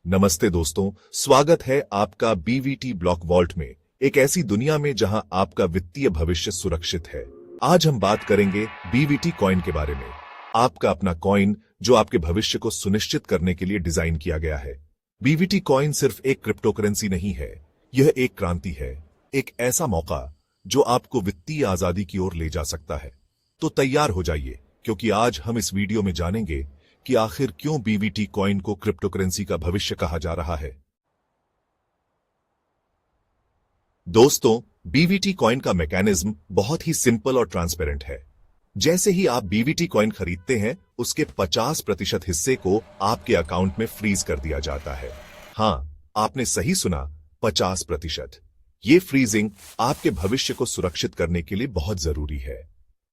नमस्ते दोस्तों, स्वागत है आपका बीवीटी ब्लॉक वॉल्ट में, एक ऐसी दुनिया में जहां आपका वित्तीय भविष्य सुरक्षित है। आज हम बात करेंगे बीवीटी कॉइन के बारे में, आपका अपना कॉइन जो आपके भविष्य को सुनिश्चित करने के लिए डिजाइन किया गया है। बीवीटी कॉइन सिर्फ एक क्रिप्टो करेंसी नहीं है, यह एक क्रांति है, एक ऐसा मौका जो आपको वित्तीय आजादी की ओर ले जा सकता है। तो तैयार हो जाइए, क्योंकि आज हम इस वीडियो में जानेंगे कि आखिर क्यों बीवीटी कॉइन को क्रिप्टो करेंसी का भविष्य कहा जा रहा है। दोस्तों, बीवीटी कॉइन का मैकेनिज्म बहुत ही सिंपल और ट्रांसपेरेंट है। जैसे ही आप बीवीटी कॉइन खरीदते हैं, उसके 50% हिस्से को आपके अकाउंट में फ्रीज कर दिया जाता है। हां, आपने सही सुना, 50%। ये फ्रीजिंग आपके भविष्य को सुरक्षित करने के लिए बहुत जरूरी है।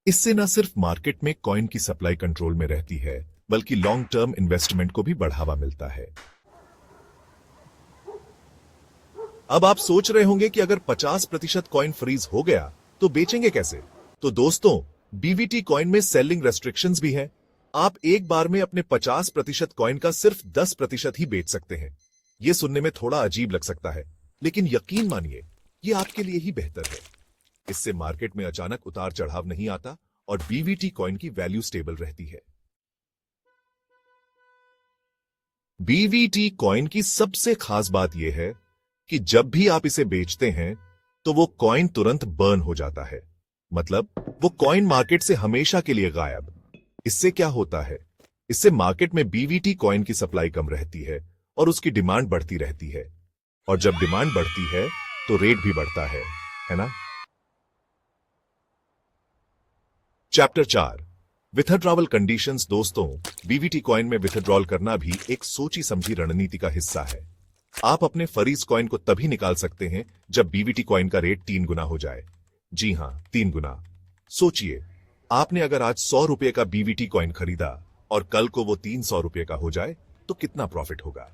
इससे न सिर्फ मार्केट में कॉइन की सप्लाई कंट्रोल में रहती है, बल्कि लॉन्ग टर्म इन्वेस्टमेंट को भी बढ़ावा मिलता है। अब आप सोच रहे होंगे कि अगर 50% कॉइन फ्रीज हो गया तो बेचेंगे कैसे? तो दोस्तों, बीवीटी कॉइन में सेलिंग रेस्ट्रिक्शंस भी हैं। आप एक बार में अपने 50% कॉइन का सिर्फ 10% ही बेच सकते हैं। यह सुनने में थोड़ा अजीब लग सकता है, लेकिन यकीन मानिए, यह आपके लिए ही बेहतर है। इससे मार्केट में अचानक उतार चढ़ाव नहीं आता और बीवीटी कॉइन की वैल्यू स्टेबल रहती है। बीवीटी कॉइन की सबसे खास बात यह है कि जब भी आप इसे बेचते हैं तो वो कॉइन तुरंत बर्न हो जाता है, मतलब वो कॉइन मार्केट से हमेशा के लिए गायब। इससे क्या होता है? इससे मार्केट में बीवीटी कॉइन की सप्लाई कम रहती है और उसकी डिमांड बढ़ती रहती है, और जब डिमांड बढ़ती है तो रेट भी बढ़ता है ना? Chapter 4, withdrawal conditions. दोस्तों, बीवीटी कॉइन में विथड्रॉल करना भी एक सोची समझी रणनीति का हिस्सा है। आप अपने फ्रीज कॉइन को तभी निकाल सकते हैं जब बीवीटी कॉइन का रेट 3 गुना हो जाए। जी हां, 3 गुना। सोचिए, आपने अगर आज 100 रुपए का बीवीटी कॉइन खरीदा और कल को वो 300 रुपए का हो जाए तो कितना प्रॉफिट होगा?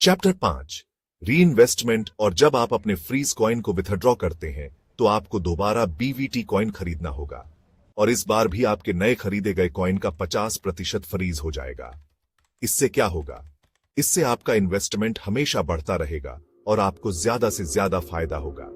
Chapter 5, reinvestment. और जब आप अपने फ्रीज कॉइन को विथड्रॉ करते हैं तो आपको दोबारा बीवीटी कॉइन खरीदना होगा, और इस बार भी आपके नए खरीदे गए कॉइन का 50% फ्रीज हो जाएगा। इससे क्या होगा? इससे आपका इन्वेस्टमेंट हमेशा बढ़ता रहेगा और आपको ज्यादा से ज्यादा फायदा होगा।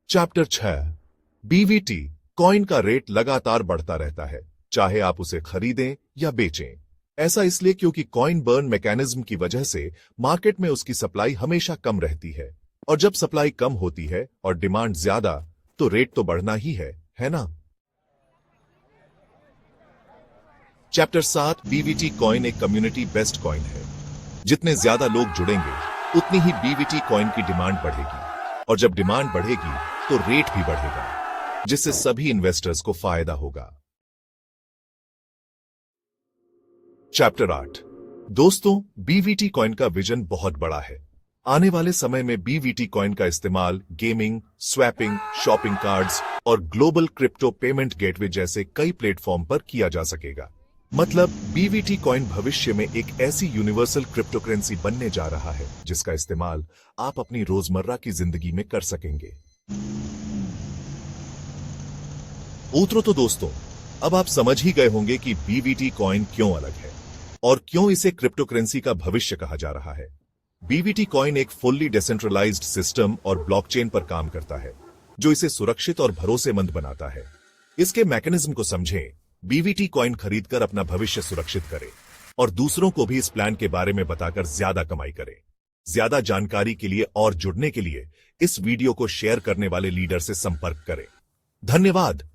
चैप्टर 6, बीवीटी कॉइन का रेट लगातार बढ़ता रहता है, चाहे आप उसे खरीदें या बेचें। ऐसा इसलिए क्योंकि कॉइन बर्न मैकेनिज्म की वजह से मार्केट में उसकी सप्लाई हमेशा कम रहती है, और जब सप्लाई कम होती है और डिमांड ज्यादा, तो रेट तो बढ़ना ही है ना? चैप्टर 7, बीवीटी कॉइन एक कम्युनिटी बेस्ड कॉइन है। जितने ज्यादा लोग जुड़ेंगे, उतनी ही बीवीटी कॉइन की डिमांड बढ़ेगी, और जब डिमांड बढ़ेगी तो रेट भी बढ़ेगा, जिससे सभी इन्वेस्टर्स को फायदा होगा। चैप्टर 8, दोस्तों, बीवीटी कॉइन का विजन बहुत बड़ा है। आने वाले समय में बीवीटी कॉइन का इस्तेमाल गेमिंग, स्वैपिंग, शॉपिंग कार्ड्स और ग्लोबल क्रिप्टो पेमेंट गेटवे जैसे कई प्लेटफॉर्म पर किया जा सकेगा। मतलब बीवीटी कॉइन भविष्य में एक ऐसी यूनिवर्सल क्रिप्टो करेंसी बनने जा रहा है जिसका इस्तेमाल आप अपनी रोजमर्रा की जिंदगी में कर सकेंगे। तो दोस्तों, अब आप समझ ही गए होंगे कि बीवीटी कॉइन क्यों अलग है और क्यों इसे क्रिप्टो करेंसी का भविष्य कहा जा रहा है। बीवीटी कॉइन एक फुल्ली डिसेंट्रलाइज्ड सिस्टम और ब्लॉकचेन पर काम करता है, जो इसे सुरक्षित और भरोसेमंद बनाता है। इसके मैकेनिज्म को समझें, बीवीटी कॉइन खरीदकर अपना भविष्य सुरक्षित करें और दूसरों को भी इस प्लान के बारे में बताकर ज्यादा कमाई करें। ज्यादा जानकारी के लिए और जुड़ने के लिए इस वीडियो को शेयर करने वाले लीडर से संपर्क करें। धन्यवाद।